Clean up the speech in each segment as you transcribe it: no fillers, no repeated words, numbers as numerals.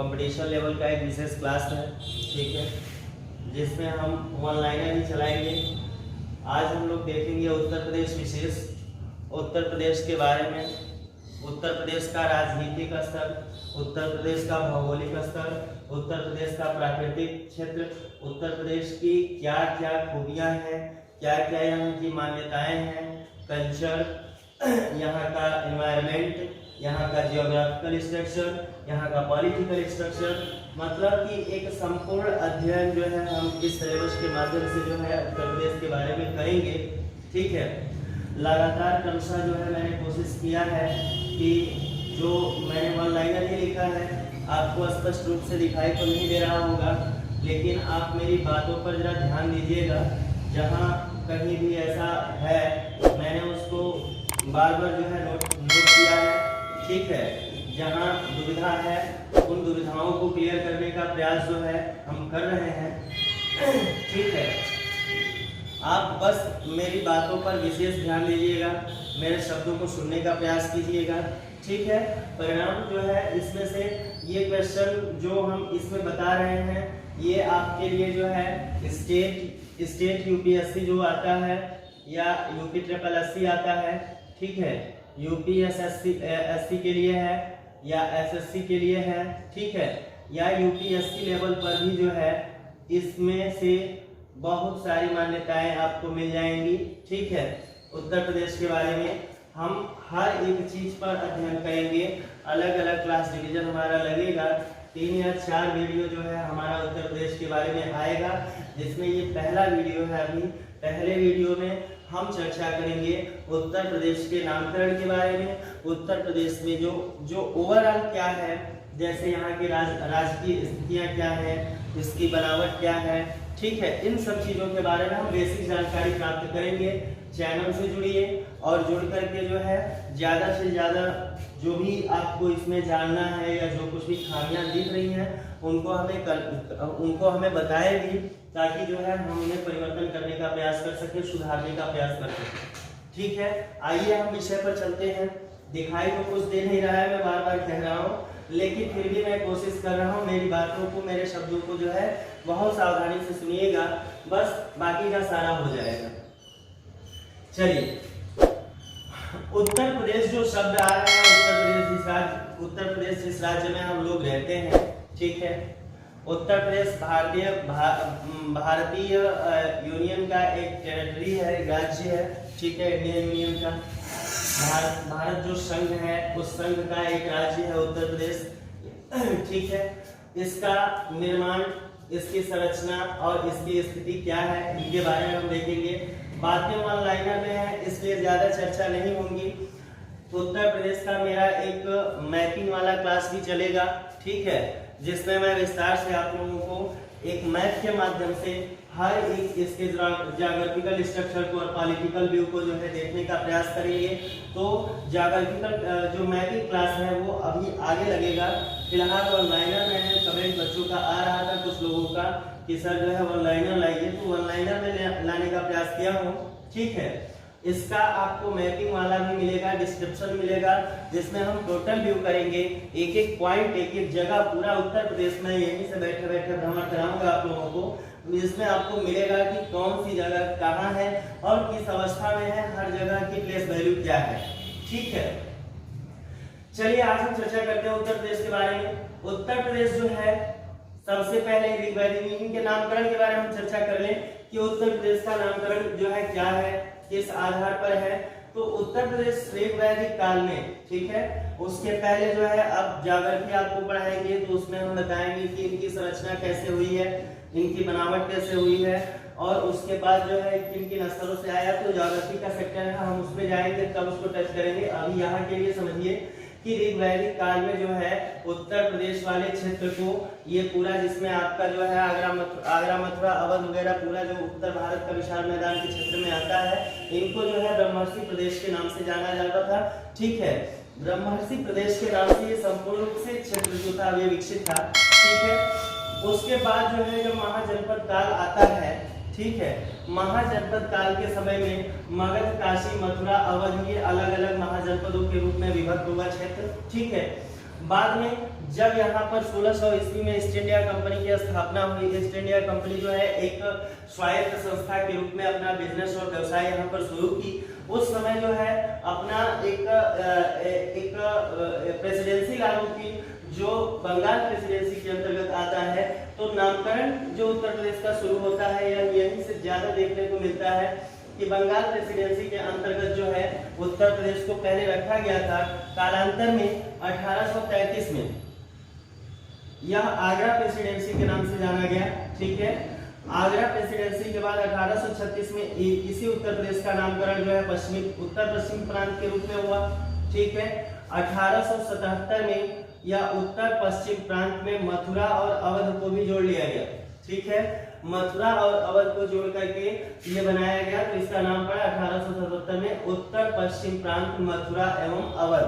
Competition level का एक विशेष class है, ठीक है, जिसमें हम वन लाइनर ही चलाएंगे। आज हम लोग देखेंगे उत्तर प्रदेश विशेष, उत्तर प्रदेश के बारे में, उत्तर प्रदेश का राजनीतिक स्तर, उत्तर प्रदेश का भौगोलिक स्तर, उत्तर प्रदेश का प्राकृतिक क्षेत्र, उत्तर प्रदेश की क्या क्या खूबियाँ हैं, क्या क्या यहाँ की मान्यताएं हैं, कल्चर, यहाँ का एनवायरनमेंट, यहाँ का जियोग्राफिकल स्ट्रक्चर, यहाँ का पॉलिटिकल स्ट्रक्चर, मतलब कि एक संपूर्ण अध्ययन जो है हम इस सिलेबस के माध्यम से जो है उत्तर प्रदेश के बारे में करेंगे, ठीक है। लगातार क्रमशः जो है मैंने कोशिश किया है कि जो मैंने वन लाइनर ही लिखा है आपको स्पष्ट रूप से दिखाई तो नहीं दे रहा होगा, लेकिन आप मेरी बातों पर जरा ध्यान दीजिएगा। जहाँ कहीं भी ऐसा है मैंने उसको बार बार जो है नोट किया है, ठीक है। जहाँ दुविधा है उन दुविधाओं को क्लियर करने का प्रयास जो है हम कर रहे हैं, ठीक है। आप बस मेरी बातों पर विशेष ध्यान दीजिएगा, मेरे शब्दों को सुनने का प्रयास कीजिएगा, ठीक है। परिणाम जो है इसमें से ये क्वेश्चन जो हम इसमें बता रहे हैं ये आपके लिए जो है स्टेट यूपीएससी जो आता है या यूपी ट्रिपल एससी आता है, ठीक है, यूपीएससी के लिए है या एसएससी के लिए है, ठीक है, या यूपीएससी लेवल पर भी जो है इसमें से बहुत सारी मान्यताएं आपको मिल जाएंगी, ठीक है। उत्तर प्रदेश के बारे में हम हर एक चीज पर अध्ययन करेंगे, अलग अलग क्लास डिवीजन हमारा लगेगा, 3 या 4 वीडियो जो है हमारा उत्तर प्रदेश के बारे में आएगा, जिसमें ये पहला वीडियो है। अभी पहले वीडियो में हम चर्चा करेंगे उत्तर प्रदेश के नामकरण के बारे में, उत्तर प्रदेश में जो ओवरऑल क्या है, जैसे यहाँ की राजकीय स्थितियाँ क्या है, इसकी बनावट क्या है, ठीक है। इन सब चीज़ों के बारे में हम बेसिक जानकारी प्राप्त करेंगे। चैनल से जुड़िए और जुड़ करके जो है ज़्यादा से ज़्यादा जो भी आपको इसमें जानना है या जो कुछ भी खामियां दिख रही हैं उनको हमें बताएं भी, ताकि जो है हम उन्हें परिवर्तन करने का प्रयास कर सकें, सुधारने का प्रयास कर सकें, ठीक है। आइए हम विषय पर चलते हैं। दिखाई तो कुछ दे नहीं रहा है, मैं बार बार कह रहा हूँ, लेकिन फिर भी मैं कोशिश कर रहा हूँ मेरी बातों को, मेरे शब्दों को जो है बहुत सावधानी से सुनिएगा, बस बाकी का सारा हो जाएगा। चलिए, उत्तर प्रदेश जो शब्द आ रहा है, उत्तर प्रदेश जिस राज्य में हम लोग रहते हैं, ठीक है। उत्तर प्रदेश भारतीय यूनियन का एक टेरिटरी है, राज्य है, ठीक है, इंडियन यूनियन का। भारत जो संघ है उस संघ का एक राज्य है उत्तर प्रदेश, ठीक है। इसका निर्माण, इसकी संरचना और इसकी स्थिति क्या है, इनके बारे में हम देखेंगे। बातें वन लाइनर में है इसलिए ज्यादा चर्चा नहीं होंगी। उत्तर प्रदेश का मेरा एक मैपिंग वाला क्लास भी चलेगा, ठीक है, जिसमें मैं विस्तार से आप लोगों को एक मैप के माध्यम से हर एक इसके ज्योग्राफिकल स्ट्रक्चर को और पॉलिटिकल व्यू को जो है देखने का प्रयास करेंगे। तो ज्योग्राफिकल जो मैपिंग क्लास है वो अभी आगे लगेगा। फिलहाल वन लाइनर में कमेंट बच्चों का आ रहा था कुछ लोगों का कि सर जो है वन लाइनर लाइए, तो वन लाइनर में लाने का प्रयास किया हूँ, ठीक है। इसका आपको मैपिंग वाला भी मिलेगा, डिस्क्रिप्शन मिलेगा, जिसमें हम टोटल व्यू करेंगे, एक एक पॉइंट, एक एक जगह, पूरा उत्तर प्रदेश में यहीं से बैठे बैठे भ्रमण कराऊंगा आप लोगों को, जिसमें आपको मिलेगा कि कौन सी जगह कहाँ है और किस अवस्था में है, हर जगह की प्लेस वैल्यू क्या है, ठीक है। चलिए आज हम चर्चा करते हैं उत्तर प्रदेश के बारे में। उत्तर प्रदेश जो है सबसे पहले ऋग्वेदिक के नामकरण के बारे में हम चर्चा कर लें कि उत्तर प्रदेश का नामकरण जो है क्या है, किस आधार पर है। तो उत्तर प्रदेश ऋग्वैदिक काल में, ठीक है, उसके पहले जो है अब ज्योग्राफी आपको पढ़ाएंगे तो उसमें हम बताएंगे कि इनकी संरचना कैसे हुई है, इनकी बनावट कैसे हुई है, और उसके बाद जो है किन किन स्तरों से आया। तो ज्योग्राफी का सेक्टर है, हम उसमें जाएंगे तब उसको टच करेंगे। अभी यहाँ के लिए समझिए कि ऋग्वैदिक काल में जो है उत्तर प्रदेश वाले क्षेत्र को, ये पूरा जिसमें आपका जो है आगरा मथुरा अवध वगैरह पूरा जो उत्तर भारत का विशाल मैदान के क्षेत्र में आता है, इनको जो है ब्रह्मर्षि प्रदेश के नाम से जाना जाता था, ठीक है। ब्रह्मर्षि प्रदेश के नाम से ये संपूर्ण रूप से क्षेत्र जो था ये विकसित था, ठीक है। उसके बाद जो है जब महाजनपद काल आता है, ठीक है, महाजनपद काल के समय में मगध, काशी, मथुरा, अवध ये अलग अलग महाजनपदों के रूप में विभक्त हुआ क्षेत्र, ठीक है। बाद में जब यहाँ पर 1600 ईस्वी में ईस्ट इंडिया कंपनी की स्थापना हुई, ईस्ट इंडिया कंपनी जो है एक स्वायत्त संस्था के रूप में अपना बिजनेस और व्यवसाय यहाँ पर शुरू की। उस समय जो है अपना एक प्रेसिडेंसी लागू की जो बंगाल प्रेसिडेंसी के अंतर्गत आता है। तो नामकरण जो उत्तर प्रदेश का शुरू होता है यहीं से ज्यादा देखने को मिलता है कि बंगाल प्रेसिडेंसी के अंतर्गत जो है उत्तर प्रदेश को पहले रखा गया था। कालांतर में 1833 में यह आगरा प्रेसिडेंसी के नाम से जाना गया। ठीक है, आगरा प्रेसिडेंसी के बाद 1836 में इसी उत्तर प्रदेश का नामकरण जो है उत्तर पश्चिम प्रांत के रूप में हुआ। ठीक है, 1877 में या उत्तर पश्चिम प्रांत में मथुरा और अवध को भी जोड़ लिया गया। ठीक है, मथुरा और अवध को जोड़ करके ये बनाया गया, तो इसका नाम पड़ा 1877 में उत्तर पश्चिम प्रांत मथुरा एवं अवध।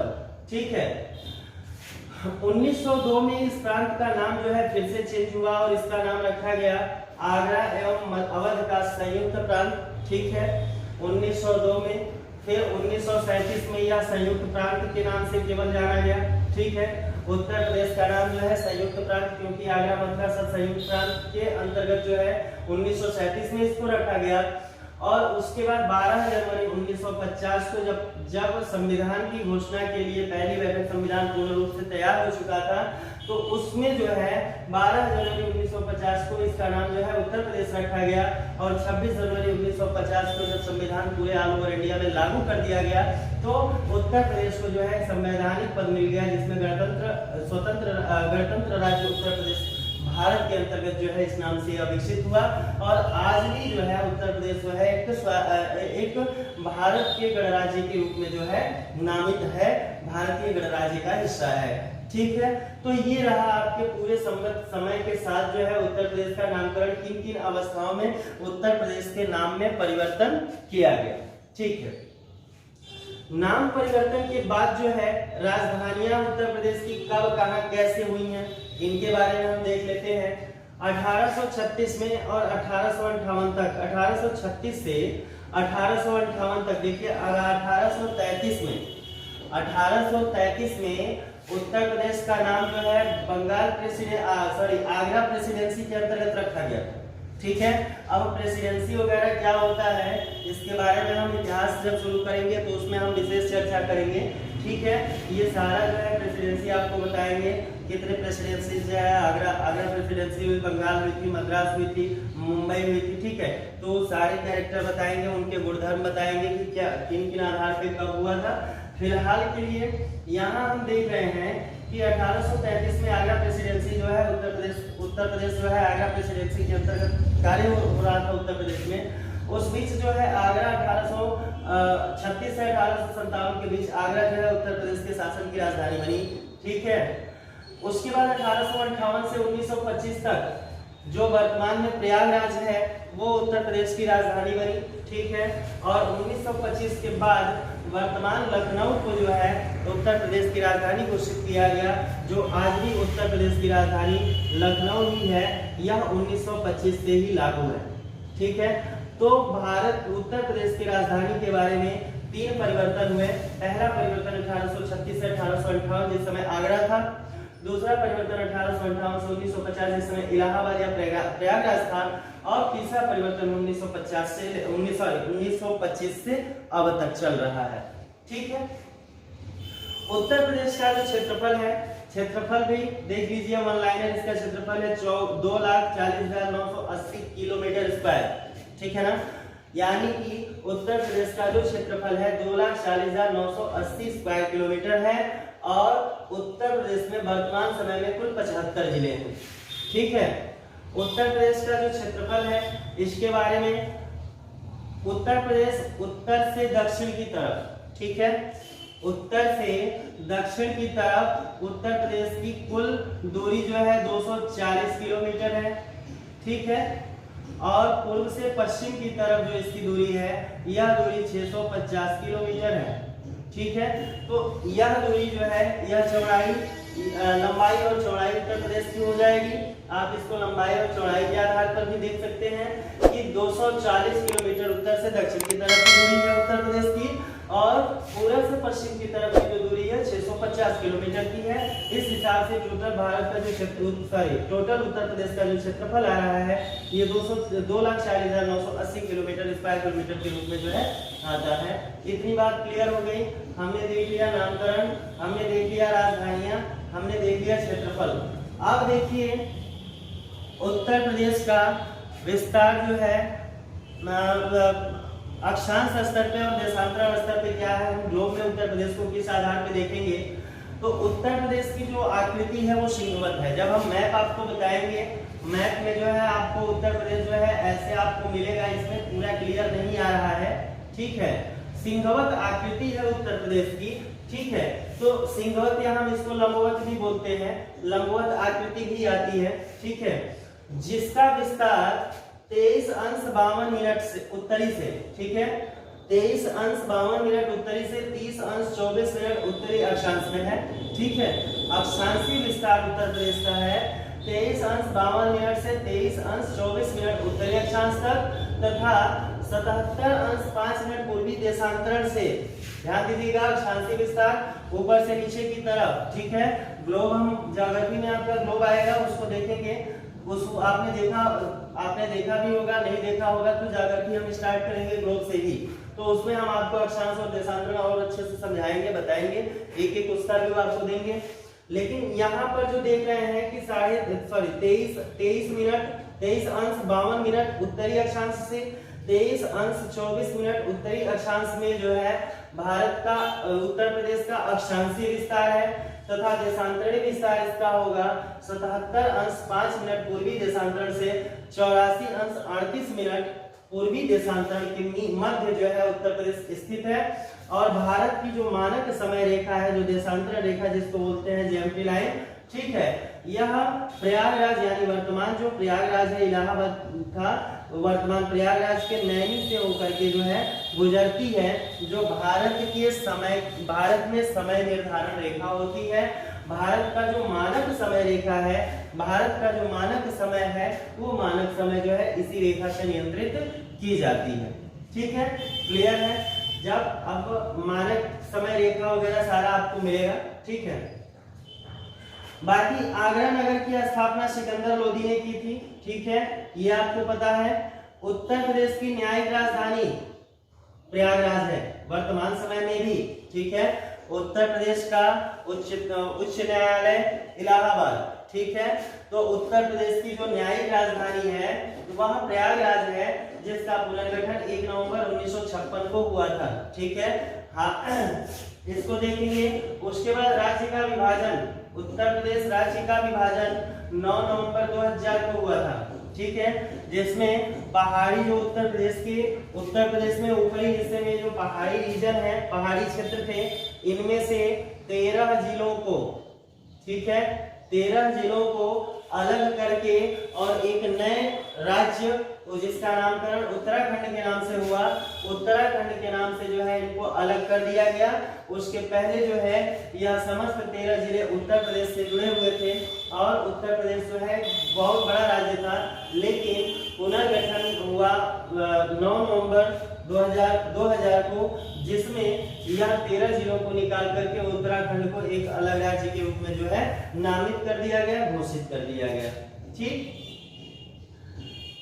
ठीक है, 1902 में इस प्रांत का नाम जो है फिर से चेंज हुआ और इसका नाम रखा गया आगरा एवं अवध का संयुक्त प्रांत। ठीक है, 1902 में। फिर 1937 में यह संयुक्त प्रांत के नाम से केवल जाना गया। ठीक है, उत्तर प्रदेश का नाम जो है संयुक्त प्रांत, क्योंकि आगरा मथुरा सब संयुक्त प्रांत के अंतर्गत जो है 1937 में इसको रखा गया। और उसके बाद 12 जनवरी 1950 को जब संविधान की घोषणा के लिए पहली बैठक संविधान पूर्ण रूप से तैयार हो चुका था, तो उसमें जो है 12 जनवरी 1950 को इसका नाम जो है उत्तर प्रदेश रखा गया। और 26 जनवरी 1950 को जब संविधान पूरे ऑल ओवर इंडिया में लागू कर दिया गया, तो उत्तर प्रदेश को जो है संवैधानिक पद मिल गया, जिसमें गणतंत्र राज्य उत्तर प्रदेश भारत के अंतर्गत जो है इस नाम से विकसित हुआ। और आज भी जो है उत्तर प्रदेश जो है एक भारत के गणराज्य के रूप में जो है नामित है, भारतीय गणराज्य का हिस्सा है। ठीक है, तो ये रहा आपके पूरे समय के साथ जो है उत्तर प्रदेश का नामकरण किन किन अवस्थाओं में उत्तर प्रदेश के नाम में परिवर्तन किया गया। ठीक है, नाम परिवर्तन के बाद जो है राजधानियां उत्तर प्रदेश की कब कहां कैसे हुई हैं, इनके बारे में हम देख लेते हैं। 1836 में और 1858 तक, 1836 से 1858 तक देखिए। 1833 में उत्तर प्रदेश का नाम जो है आगरा प्रेसिडेंसी के अंतर्गत रखा गया। ठीक है, अब प्रेसिडेंसी वगैरह क्या होता है इसके बारे में हम इतिहास जब शुरू करेंगे तो उसमें हम विशेष चर्चा करेंगे। ठीक है, ये सारा जो है प्रेसिडेंसी आपको बताएंगे, कितने प्रेसिडेंसी जो है आगरा प्रेसिडेंसी हुई, बंगाल हुई थी, मद्रास हुई थी, मुंबई हुई थी। ठीक है, तो सारे कैरेक्टर बताएंगे, उनके गुणधर्म बताएंगे कि क्या किन किन आधार पे कब हुआ था। फिलहाल के लिए यहाँ हम देख रहे हैं कि 1833 में आगरा प्रेसिडेंसी जो है उत्तर प्रदेश जो है आगरा प्रेसिडेंसी के अंतर्गत कार्य हो रहा था उत्तर प्रदेश में। उस बीच जो है आगरा 1836 से 1857 के बीच आगरा जो है उत्तर प्रदेश के शासन की राजधानी बनी। ठीक है, उसके बाद 1858 से 1925 तक जो वर्तमान में प्रयागराज है वो उत्तर प्रदेश की राजधानी बनी। ठीक है, और 1925 के बाद वर्तमान लखनऊ को जो है उत्तर प्रदेश की राजधानी घोषित किया गया, जो आज भी उत्तर प्रदेश की राजधानी लखनऊ ही है। यह 1925 से ही लागू है। ठीक है, तो भारत उत्तर प्रदेश की राजधानी के बारे में 3 परिवर्तन हुए। पहला परिवर्तन 1836 से 1858 जिस समय आगरा था। दूसरा परिवर्तन 1858 से 1950 जिस समय इलाहाबाद या प्रयागराज था। और तीसरा परिवर्तन 1925 से अब तक चल रहा है। ठीक है, उत्तर प्रदेश का जो क्षेत्रफल है, क्षेत्रफल भी देख लीजिए, वन लाइनर इसका क्षेत्रफल है 2,40,980 किलोमीटर स्क्वायर। ठीक है ना, यानी कि उत्तर प्रदेश का जो क्षेत्रफल है 2,40,980 स्क्वायर किलोमीटर है। और उत्तर प्रदेश में वर्तमान समय में कुल 75 जिले हैं। ठीक है, उत्तर प्रदेश का जो क्षेत्रफल है इसके बारे में उत्तर प्रदेश उत्तर से दक्षिण की तरफ, ठीक है, उत्तर से दक्षिण की तरफ उत्तर प्रदेश की कुल दूरी जो है 240 किलोमीटर है। ठीक है, और पूर्व से पश्चिम की तरफ जो इसकी दूरी है यह दूरी 650 किलोमीटर है। ठीक है, तो यह दूरी जो है यह चौड़ाई लंबाई और चौड़ाई उत्तर प्रदेश की हो जाएगी। आप इसको लंबाई और चौड़ाई के आधार पर भी देख सकते हैं कि 240 किलोमीटर उत्तर से दक्षिण की तरफ की दूरी है उत्तर प्रदेश की, और पूरब से पश्चिम की तरफ की जो दूरी है 650 किलोमीटर की है। इस हिसाब से टोटल भारत का जो टोटल उत्तर प्रदेश का जो क्षेत्रफल आ रहा है ये 2,40,980 किलोमीटर स्क्वायर किलोमीटर के रूप में जो है आता है। इतनी बात क्लियर हो गई। हमने देख लिया नामकरण, हमने देख लिया राजधानियां, हमने देख लिया क्षेत्रफल। अब देखिए उत्तर प्रदेश का विस्तार जो है अक्षांश स्तर पे और देशांतरण स्तर पे क्या है, हम ग्लोब में उत्तर प्रदेश को किस आधार पे देखेंगे। तो उत्तर प्रदेश की जो आकृति है वो सिंहवत है। जब हम मैप आपको बताएंगे, मैप में जो है आपको उत्तर प्रदेश जो है ऐसे आपको मिलेगा, इसमें पूरा क्लियर नहीं आ रहा है, ठीक है। सिंहवत आकृति है उत्तर प्रदेश की, ठीक है। तो सिंहवत या हम इसको लंबवत भी बोलते हैं, लंबवत आकृति भी आती है, ठीक है, जिसका विस्तार 23 अंश 52 मिनट से उत्तरी से, ठीक है, 23 अंश 52 मिनट उत्तरी से 30 अंश 24 मिनट उत्तरी अक्षांश में है, ठीक है। अक्षांशीय विस्तार उत्तर प्रदेश का है 23 अंश 52 मिनट से 23 अंश 24 मिनट उत्तरी अक्षांश तक तथा 77 अंश 5 मिनट पूर्वी देशांतरण से। ध्यान दीजिएगा, अक्षांशीय विस्तार ऊपर से नीचे की तरफ, ठीक है। ग्लोब हम ज्योग्राफी में आपका ग्लोब आएगा उसको देखेंगे, उसको आपने देखा भी होगा, नहीं देखा होगा तो ज्योग्राफी हम स्टार्ट करेंगे ग्लोब से ही, तो उसमें हम आपको अक्षांश और देशांतरण और अच्छे से समझाएंगे, बताएंगे, एक एक उसका भी आपको देंगे। लेकिन यहाँ पर जो देख रहे हैं कि 23 अंश 52 मिनट उत्तरी अक्षांश से 23 अंश 24 मिनट उत्तरी अक्षांश में जो है भारत का उत्तर प्रदेश का अक्षांशीय विस्तार है तथा देशांतरणीय विस्तार इसका होगा 77 अंश 5 मिनट पूर्वी देशांतरण से 84 अंश 38 मिनट पूर्वी देशांतरण के मध्य जो है उत्तर प्रदेश स्थित है। और भारत की जो मानक समय रेखा है, जो देशांतरण रेखा जिसको बोलते हैं ज्योमेट्री लाइन, ठीक है, यह प्रयागराज यानी वर्तमान जो प्रयागराज है इलाहाबाद था, वर्तमान प्रयागराज के नैनी से होकर के जो है गुजरती है, जो भारत में समय निर्धारण रेखा होती है। भारत का जो मानक समय रेखा है, भारत का जो मानक समय है वो मानक समय जो है इसी रेखा से नियंत्रित की जाती है, ठीक है, क्लियर है। जब अब मानक समय रेखा वगैरह सारा आपको मिलेगा, ठीक है। बाकी आगरा नगर की स्थापना सिकंदर लोदी ने की थी, ठीक है, ये आपको पता है। उत्तर प्रदेश की न्यायिक राजधानी प्रयागराज है वर्तमान समय में भी, ठीक है। उत्तर प्रदेश का उच्च न्यायालय इलाहाबाद, ठीक है। तो उत्तर प्रदेश की जो न्यायिक राजधानी है वह प्रयागराज है, जिसका पुनर्गठन 1 नवंबर 1956 को हुआ था, ठीक है। हाँ, इसको देखेंगे। उसके बाद राज्य का विभाजन, उत्तर प्रदेश राज्य का विभाजन 9 नवंबर 2000 को हुआ था, ठीक है, जिसमें पहाड़ी जो उत्तर प्रदेश में ऊपरी हिस्से में जो पहाड़ी रीजन है, पहाड़ी क्षेत्र थे, इनमें से 13 जिलों को, ठीक है, 13 जिलों को अलग करके और एक नए राज्य जिसका नामकरण उत्तराखंड के नाम से हुआ, उत्तराखंड के नाम से जो है इनको अलग कर दिया गया। उसके पहले जो है यह समस्त 13 जिले उत्तर प्रदेश से जुड़े हुए थे और उत्तर प्रदेश जो है बहुत बड़ा राज्य था, लेकिन पुनर्गठन हुआ 9 नवंबर 2000 को, जिसमें यह 13 जिलों को निकाल करके उत्तराखंड को एक अलग राज्य के रूप में जो है नामित कर दिया गया, घोषित कर दिया गया, ठीक।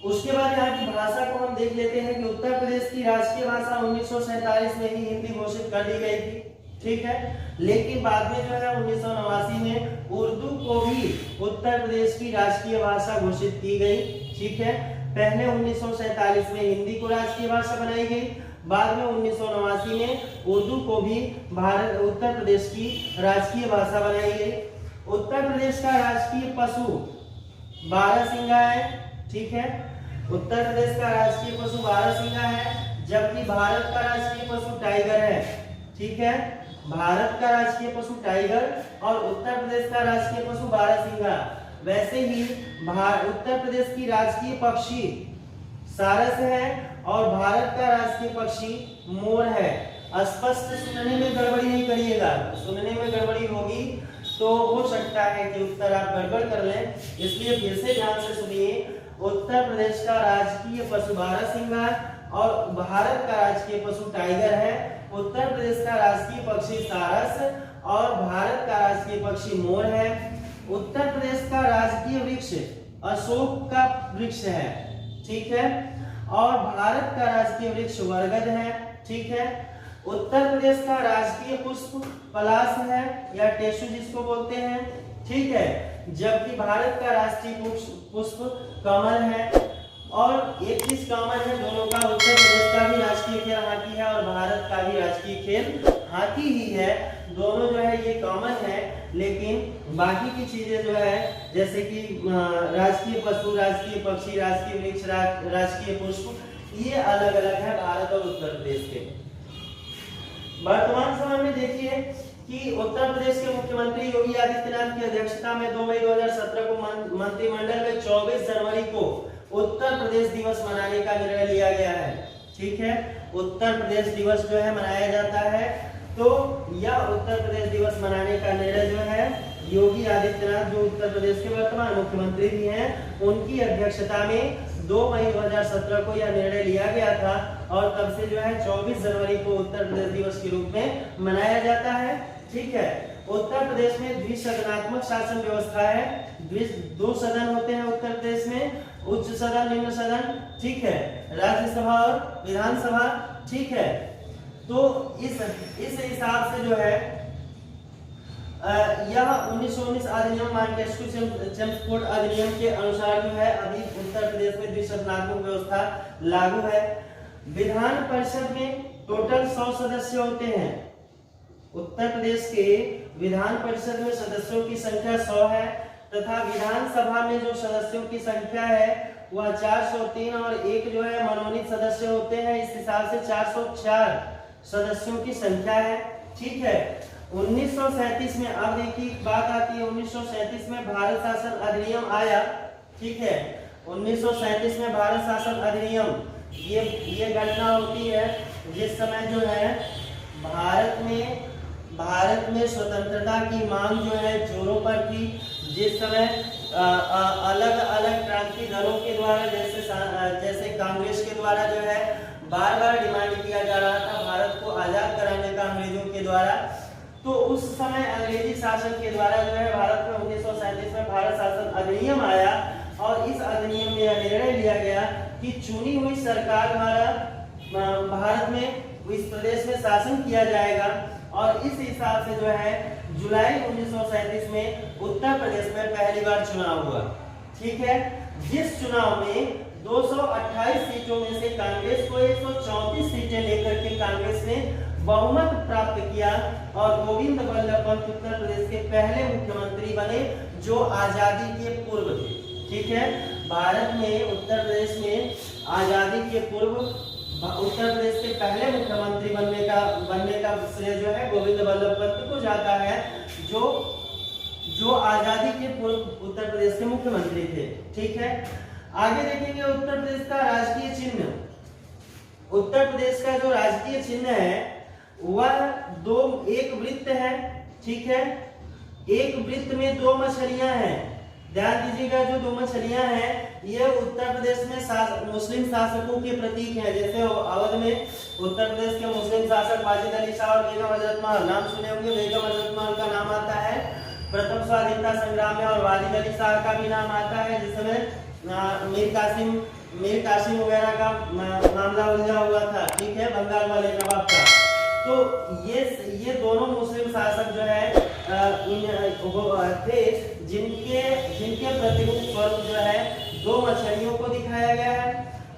उसके बाद यहाँ की भाषा को हम देख लेते हैं कि उत्तर प्रदेश की राष्ट्रीय भाषा 1947 में ही हिंदी घोषित कर दी गई थी, ठीक है, लेकिन बाद में जो है 1989 में उर्दू को भी उत्तर प्रदेश की राष्ट्रीय भाषा घोषित की गई, ठीक है। पहले 1947 में हिंदी को राष्ट्रीय भाषा बनाई गई, बाद में 1989 में उर्दू को भी उत्तर प्रदेश की राजकीय भाषा बनाई गई। उत्तर प्रदेश का राष्ट्रीय पशु बारहसिंगा है, ठीक है, उत्तर प्रदेश का राष्ट्रीय पशु बारहसिंगा है, जबकि भारत का राष्ट्रीय पशु टाइगर है, ठीक है, भारत का राष्ट्रीय पशु टाइगर और उत्तर प्रदेश का राष्ट्रीय पशु बारहसिंगा। वैसे ही उत्तर प्रदेश की राजकीय पक्षी सारस है और भारत का राष्ट्रीय पक्षी मोर है। स्पष्ट सुनने में गड़बड़ी नहीं करिएगा, सुनने में गड़बड़ी होगी तो हो सकता है कि उत्तर आप गड़बड़ कर लें, इसलिए फिर से ध्यान से सुनिए। उत्तर प्रदेश का राजकीय पशु बारहसिंगा और भारत का राजकीय पशु टाइगर है। उत्तर प्रदेश का राष्ट्रीय पक्षी सारस और भारत का राष्ट्रीय पक्षी मोर है। उत्तर प्रदेश का राजकीय वृक्ष अशोक का वृक्ष है, ठीक है, और भारत का राजकीय वृक्ष बरगद है, ठीक है। उत्तर प्रदेश का राजकीय पुष्प पलाश है या टेसु जिसको बोलते हैं, ठीक है, जबकि भारत का राष्ट्रीय पुष्प कमल है। और एक चीज कॉमन है दोनों का, उत्तर प्रदेश का भी राष्ट्रीय खेल हॉकी है और भारत का भी राष्ट्रीय खेल हॉकी ही है। दोनों जो है ये कॉमन है, लेकिन बाकी की चीजें जो है जैसे कि राजकीय पशु, राजकीय पक्षी, राजकीय वृक्ष, राजकीय पुष्प, ये अलग अलग है भारत और उत्तर प्रदेश के। वर्तमान समय में देखिए कि उत्तर प्रदेश के मुख्यमंत्री योगी आदित्यनाथ की अध्यक्षता में 2 मई 2017 को मंत्रिमंडल में 24 जनवरी को उत्तर प्रदेश दिवस मनाने का निर्णय लिया गया है, ठीक है। उत्तर प्रदेश दिवस जो है मनाया जाता है, तो यह उत्तर प्रदेश दिवस मनाने का निर्णय जो है योगी आदित्यनाथ जो उत्तर प्रदेश के वर्तमान मुख्यमंत्री भी हैं, उनकी अध्यक्षता में 2 मई 2017 को यह निर्णय लिया गया था और तब से जो है 24 जनवरी को उत्तर प्रदेश दिवस के रूप में मनाया जाता है, ठीक है। उत्तर प्रदेश में द्विसदनात्मक शासन व्यवस्था है, 2 सदन होते हैं उत्तर प्रदेश में, उच्च सदन, निम्न सदन, ठीक है, राज्यसभा और विधानसभा, ठीक है। तो इस हिसाब से जो है यह 1919 अधिनियम मानटेस्को चेम्सफोर्ड अधिनियम के अनुसार जो है अभी उत्तर प्रदेश में द्विसदनात्मक व्यवस्था लागू है। विधान परिषद में टोटल 100 सदस्य होते हैं। उत्तर प्रदेश के विधान परिषद में सदस्यों की संख्या 100 है तथा विधानसभा में जो सदस्यों की संख्या है वह 403 और एक जो है मनोनीत सदस्य होते हैं। इस हिसाब से 404 सदस्यों की संख्या है, ठीक है। 1937 में, अब देखिए बात आती है, 1937 में भारत शासन अधिनियम आया, ठीक है। 1937 में भारत शासन अधिनियम, ये घटना होती है जिस समय जो है भारत में स्वतंत्रता की मांग जो है जोरों पर थी। जिस समय अलग अलग क्रांति दलों के द्वारा जैसे कांग्रेस के द्वारा जो है बार बार डिमांड किया जा रहा था भारत को आजाद कराने का अंग्रेजों के द्वारा, तो उस समय अंग्रेजी शासन के द्वारा जो है भारत में 1937 में भारत शासन अधिनियम आया और इस अधिनियम में यह निर्णय लिया गया कि चुनी हुई सरकार द्वारा भारत में इस प्रदेश में शासन किया जाएगा। और इस हिसाब से जो है जुलाई 1937 में उत्तर प्रदेश में पहली बार चुनाव हुआ, ठीक है, जिस चुनाव में 228 सीटों में से कांग्रेस को 134 सीटें लेकर के कांग्रेस ने बहुमत प्राप्त किया और गोविंद बल्लभ पंत उत्तर प्रदेश के पहले मुख्यमंत्री बने जो आजादी के पूर्व थे, ठीक है। भारत में उत्तर प्रदेश में आजादी के पूर्व उत्तर प्रदेश के पहले मुख्यमंत्री बनने का श्रेय जो है गोविंद बल्लभ पंत को जाता है, जो आजादी के पूर्व उत्तर प्रदेश के मुख्यमंत्री थे, ठीक है। आगे देखेंगे उत्तर प्रदेश का राजकीय चिन्ह। उत्तर प्रदेश का जो राजकीय चिन्ह है वह एक वृत्त है, ठीक है। एक वृत्त में 2 मछलियां हैं। ध्यान दीजिएगा, जो 2 मछलियां हैं ये उत्तर प्रदेश में मुस्लिम शासकों के प्रतीक हैं। जैसे अवध में उत्तर प्रदेश के मुस्लिम शासक वाजिद अली शाह और बेगम हजरत महल, नाम सुने होंगे, बेगम हजरत महल का नाम आता है प्रथम स्वाधीनता संग्राम में और वाजिद अली शाह का भी नाम आता है जिसमें मीर कासिम वगैरह का मामला उलझा हुआ था, ठीक है, बंगाल वाले नवाब का। तो ये दोनों मुस्लिम शासक जो है थे जिनके प्रतिरूप स्वरूप जो है 2 मछलियों को दिखाया गया है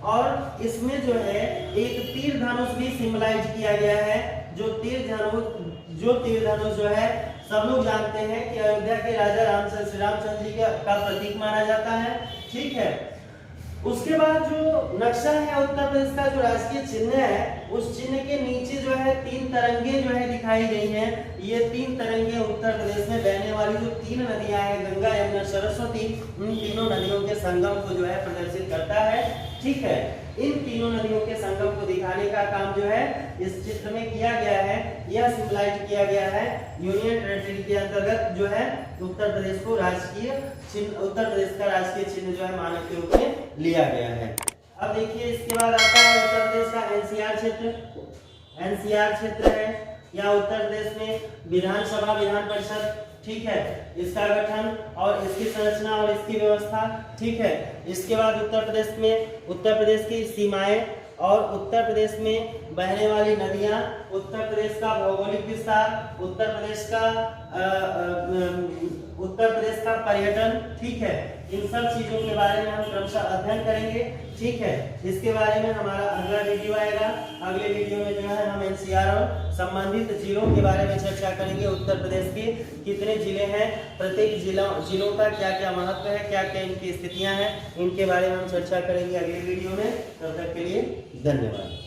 और इसमें जो है एक तीर धनुष भी सिंबलाइज किया गया है। जो तीर धनुष जो है सब लोग जानते हैं कि अयोध्या के राजा श्री रामचंद्र जी का प्रतीक माना जाता है, ठीक है। उसके बाद जो नक्शा है उत्तर प्रदेश का जो राजकीय चिन्ह है उस चिन्ह के नीचे जो है 3 तरंगे जो है दिखाई गई हैं। ये 3 तरंगे उत्तर प्रदेश में बहने वाली जो 3 नदियां हैं गंगा, यमुना, सरस्वती, उन तीनों नदियों के संगम को जो है प्रदर्शित करता है, ठीक है। इन तीनों नदियों के संगम को दिखाने का काम जो है इस चित्र में किया गया है। यह सिंबलाइज किया गया है यूनियन टेरिटरी के अंतर्गत जो है उत्तर प्रदेश को राजकीय चिन्ह, उत्तर प्रदेश का राजकीय चिन्ह जो है मानक के रूप में लिया गया है। अब देखिए इसके बाद आता है उत्तर प्रदेश का एनसीआर क्षेत्र। एनसीआर क्षेत्र है या उत्तर प्रदेश में विधानसभा विधान परिषद, ठीक है, इसका गठन और इसकी संरचना और इसकी व्यवस्था, ठीक है। इसके बाद उत्तर प्रदेश में उत्तर प्रदेश की सीमाएं और उत्तर प्रदेश में बहने वाली नदियां, उत्तर प्रदेश का भौगोलिक विस्तार, उत्तर प्रदेश का पर्यटन, ठीक है, इन सब चीजों के बारे में हम क्रमशः अध्ययन करेंगे, ठीक है। इसके बारे में हमारा अगला वीडियो आएगा। अगले वीडियो में जो है हम एनसीआर और संबंधित जिलों के बारे में चर्चा करेंगे। उत्तर प्रदेश के कितने जिले हैं, प्रत्येक जिलों का क्या क्या महत्व है, क्या क्या इनकी स्थितियां हैं, इनके बारे में हम चर्चा करेंगे अगले वीडियो में। तब तक के लिए धन्यवाद।